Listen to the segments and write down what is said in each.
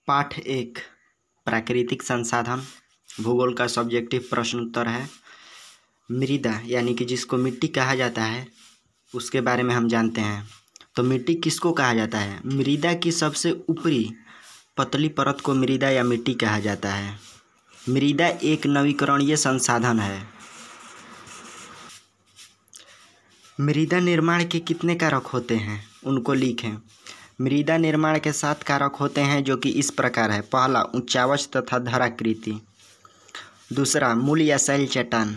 पाठ 1 प्राकृतिक संसाधन भूगोल का सब्जेक्टिव प्रश्न उत्तर है। मृदा यानी कि जिसको मिट्टी कहा जाता है उसके बारे में हम जानते हैं। तो मिट्टी किसको कहा जाता है? मृदा की सबसे ऊपरी पतली परत को मृदा या मिट्टी कहा जाता है। मृदा एक नवीकरणीय संसाधन है। मृदा निर्माण के कितने कारक होते हैं उनको लिखें। मृदा निर्माण के 7 कारक होते हैं जो कि इस प्रकार है। पहला, उच्चावच तथा धराकृति। दूसरा, मूल या शैल चट्टान।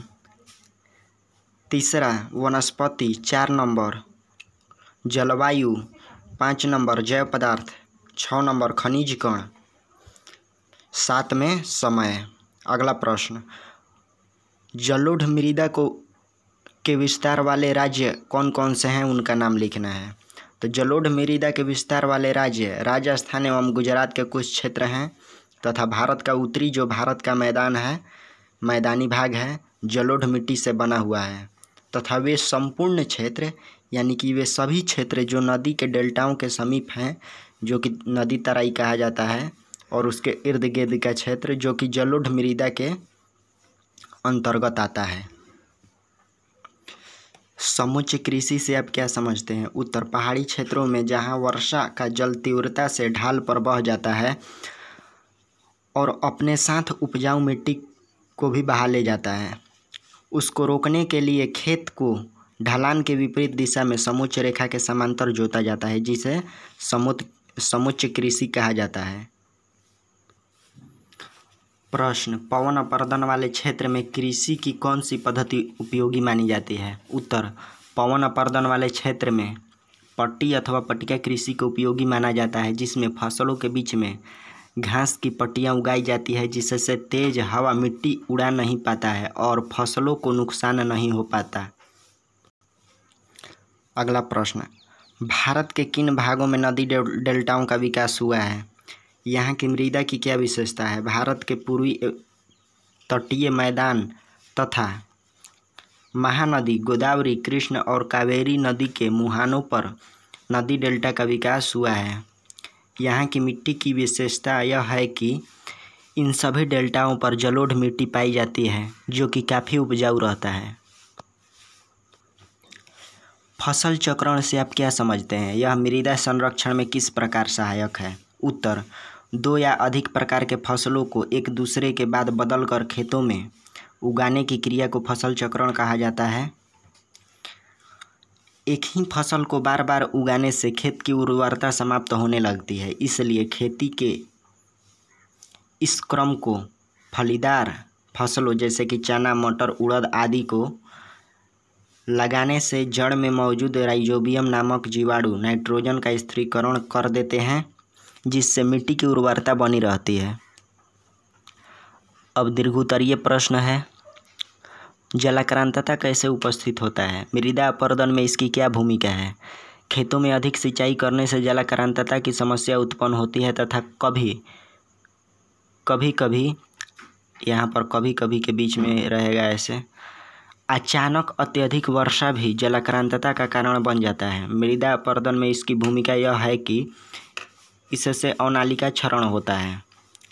तीसरा, वनस्पति 4 नंबर। जलवायु 5 नंबर। जैव पदार्थ 6 नंबर। खनिज कण 7 में समय। अगला प्रश्न, जलोढ़ मृदा के विस्तार वाले राज्य कौन कौन से हैं उनका नाम लिखना है। तो जलोढ़ मृदा के विस्तार वाले राज्य राजस्थान एवं गुजरात के कुछ क्षेत्र हैं तथा भारत का उत्तरी जो भारत का मैदानी भाग है जलोढ़ मिट्टी से बना हुआ है तथा वे संपूर्ण क्षेत्र यानी कि वे सभी क्षेत्र जो नदी के डेल्टाओं के समीप हैं जो कि नदी तराई कहा जाता है और उसके इर्द गिर्द का क्षेत्र जो कि जलोढ़ मृदा के अंतर्गत आता है। समुच्च कृषि से आप क्या समझते हैं? उत्तर, पहाड़ी क्षेत्रों में जहां वर्षा का जल तीव्रता से ढाल पर बह जाता है और अपने साथ उपजाऊ मिट्टी को भी बहा ले जाता है, उसको रोकने के लिए खेत को ढलान के विपरीत दिशा में समुच्च रेखा के समांतर जोता जाता है जिसे समुच्च कृषि कहा जाता है। प्रश्न, पवन अपर्दन वाले क्षेत्र में कृषि की कौन सी पद्धति उपयोगी मानी जाती है? उत्तर, पवन अपर्दन वाले क्षेत्र में पट्टी अथवा पट्टिका कृषि को उपयोगी माना जाता है जिसमें फसलों के बीच में घास की पट्टियां उगाई जाती है जिससे तेज हवा मिट्टी उड़ा नहीं पाता है और फसलों को नुकसान नहीं हो पाता। अगला प्रश्न, भारत के किन भागों में नदी डेल्टाओं का विकास हुआ है? यहाँ की मृदा की क्या विशेषता है? भारत के पूर्वी तटीय मैदान तथा महानदी गोदावरी, कृष्ण और कावेरी नदी के मुहानों पर नदी डेल्टा का विकास हुआ है। यहाँ की मिट्टी की विशेषता यह है कि इन सभी डेल्टाओं पर जलोढ़ मिट्टी पाई जाती है जो कि काफ़ी उपजाऊ रहता है। फसल चक्रण से आप क्या समझते हैं? यह मृदा संरक्षण में किस प्रकार सहायक है? उत्तर, 2 या अधिक प्रकार के फसलों को एक दूसरे के बाद बदलकर खेतों में उगाने की क्रिया को फसल चक्रण कहा जाता है। एक ही फसल को बार बार उगाने से खेत की उर्वरता समाप्त होने लगती है, इसलिए खेती के इस क्रम को फलीदार फसलों जैसे कि चना, मटर, उड़द आदि को लगाने से जड़ में मौजूद राइजोबियम नामक जीवाणु नाइट्रोजन का स्थिरीकरण कर देते हैं जिससे मिट्टी की उर्वरता बनी रहती है। अब दीर्घोत्तरीय प्रश्न है, जलाक्रांतता कैसे उपस्थित होता है? मृदा अपर्दन में इसकी क्या भूमिका है? खेतों में अधिक सिंचाई करने से जलाक्रांतता की समस्या उत्पन्न होती है तथा कभी कभी यहाँ पर कभी कभी के बीच में रहेगा ऐसे अचानक अत्यधिक वर्षा भी जलाक्रांतता का कारण बन जाता है। मृदा अपर्दन में इसकी भूमिका यह है कि इससे अवनालिका क्षरण होता है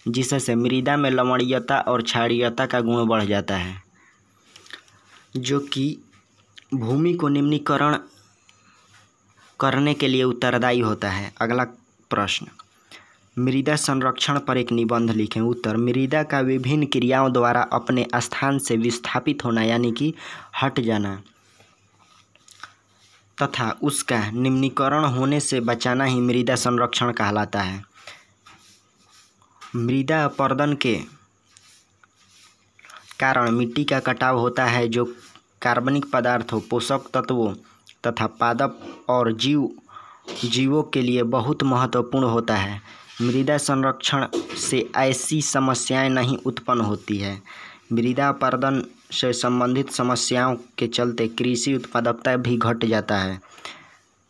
जिससे मृदा में लवणीयता और क्षारीयता का गुण बढ़ जाता है जो कि भूमि को निम्नीकरण करने के लिए उत्तरदायी होता है। अगला प्रश्न, मृदा संरक्षण पर एक निबंध लिखें। उत्तर, मृदा का विभिन्न क्रियाओं द्वारा अपने स्थान से विस्थापित होना यानी कि हट जाना तथा उसका निम्नीकरण होने से बचाना ही मृदा संरक्षण कहलाता है। मृदा अपर्दन के कारण मिट्टी का कटाव होता है जो कार्बनिक पदार्थों, पोषक तत्वों तथा पादप और जीवों के लिए बहुत महत्वपूर्ण होता है। मृदा संरक्षण से ऐसी समस्याएं नहीं उत्पन्न होती है। मृदा अपर्दन से संबंधित समस्याओं के चलते कृषि उत्पादकता भी घट जाता है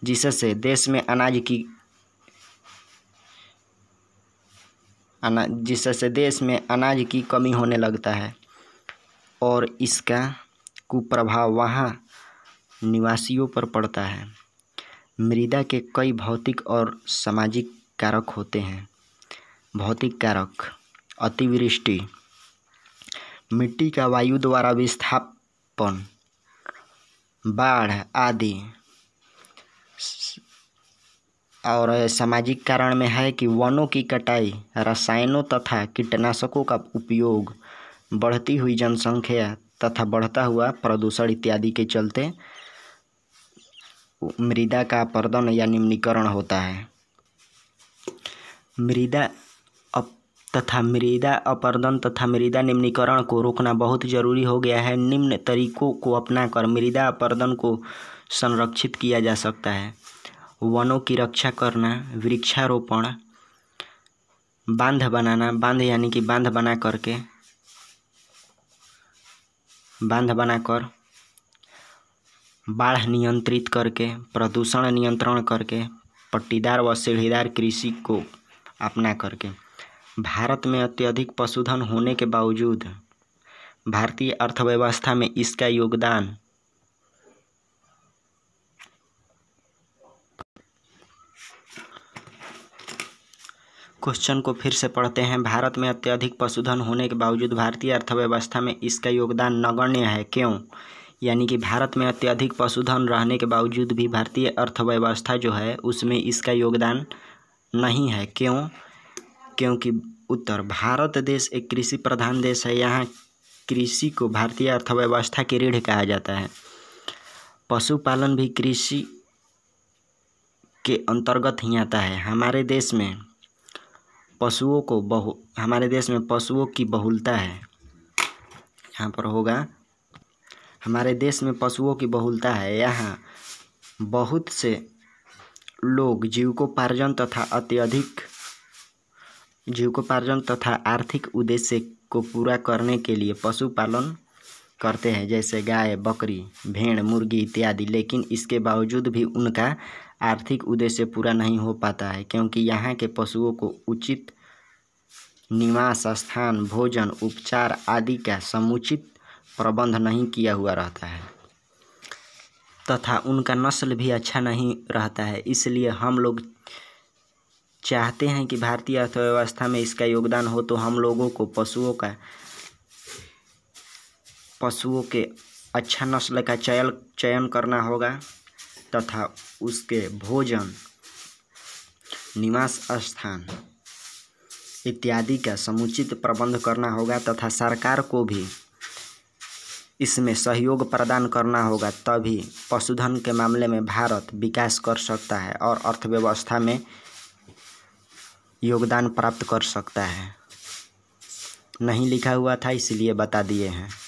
जिससे देश में अनाज की कमी होने लगता है और इसका कुप्रभाव वहाँ निवासियों पर पड़ता है। मृदा के कई भौतिक और सामाजिक कारक होते हैं भौतिक कारक, अतिवृष्टि, मिट्टी का वायु द्वारा विस्थापन, बाढ़ आदि। और सामाजिक कारण में है कि वनों की कटाई, रसायनों तथा कीटनाशकों का उपयोग, बढ़ती हुई जनसंख्या तथा बढ़ता हुआ प्रदूषण इत्यादि के चलते मृदा का अपरदन या निम्नीकरण होता है। मृदा अपरदन तथा मृदा निम्नीकरण को रोकना बहुत जरूरी हो गया है। निम्न तरीकों को अपनाकर मृदा अपरदन को संरक्षित किया जा सकता है। वनों की रक्षा करना, वृक्षारोपण, बांध बनाना, बांध यानी कि बांध बनाकर बाढ़ नियंत्रित करके, प्रदूषण नियंत्रण करके, पट्टीदार व सीढ़ीदार कृषि को अपना करके। भारत में अत्यधिक पशुधन होने के बावजूद भारतीय अर्थव्यवस्था में इसका योगदान क्वेश्चन को फिर से पढ़ते हैं। भारत में अत्यधिक पशुधन होने के बावजूद भारतीय अर्थव्यवस्था में इसका योगदान नगण्य है। क्यों? यानी कि भारत में अत्यधिक पशुधन रहने के बावजूद भी भारतीय अर्थव्यवस्था जो है उसमें इसका योगदान नहीं है। क्यों? क्योंकि उत्तर, भारत देश एक कृषि प्रधान देश है। यहाँ कृषि को भारतीय अर्थव्यवस्था की रीढ़ कहा जाता है। पशुपालन भी कृषि के अंतर्गत ही आता है। हमारे देश में पशुओं की बहुलता है। यहाँ पर होगा, हमारे देश में पशुओं की बहुलता है। यहाँ बहुत से लोग जीविकोपार्जन तथा आर्थिक उद्देश्य को पूरा करने के लिए पशुपालन करते हैं, जैसे गाय, बकरी, भेड़, मुर्गी इत्यादि। लेकिन इसके बावजूद भी उनका आर्थिक उद्देश्य पूरा नहीं हो पाता है, क्योंकि यहाँ के पशुओं को उचित निवास स्थान, भोजन, उपचार आदि का समुचित प्रबंध नहीं किया हुआ रहता है तथा उनका नस्ल भी अच्छा नहीं रहता है। इसलिए हम लोग चाहते हैं कि भारतीय अर्थव्यवस्था में इसका योगदान हो, तो हम लोगों को पशुओं के अच्छा नस्ल का चयन करना होगा तथा उसके भोजन, निवास स्थान इत्यादि का समुचित प्रबंध करना होगा तथा सरकार को भी इसमें सहयोग प्रदान करना होगा। तभी पशुधन के मामले में भारत विकास कर सकता है और अर्थव्यवस्था में योगदान प्राप्त कर सकता है। नहीं लिखा हुआ था इसलिए बता दिए हैं।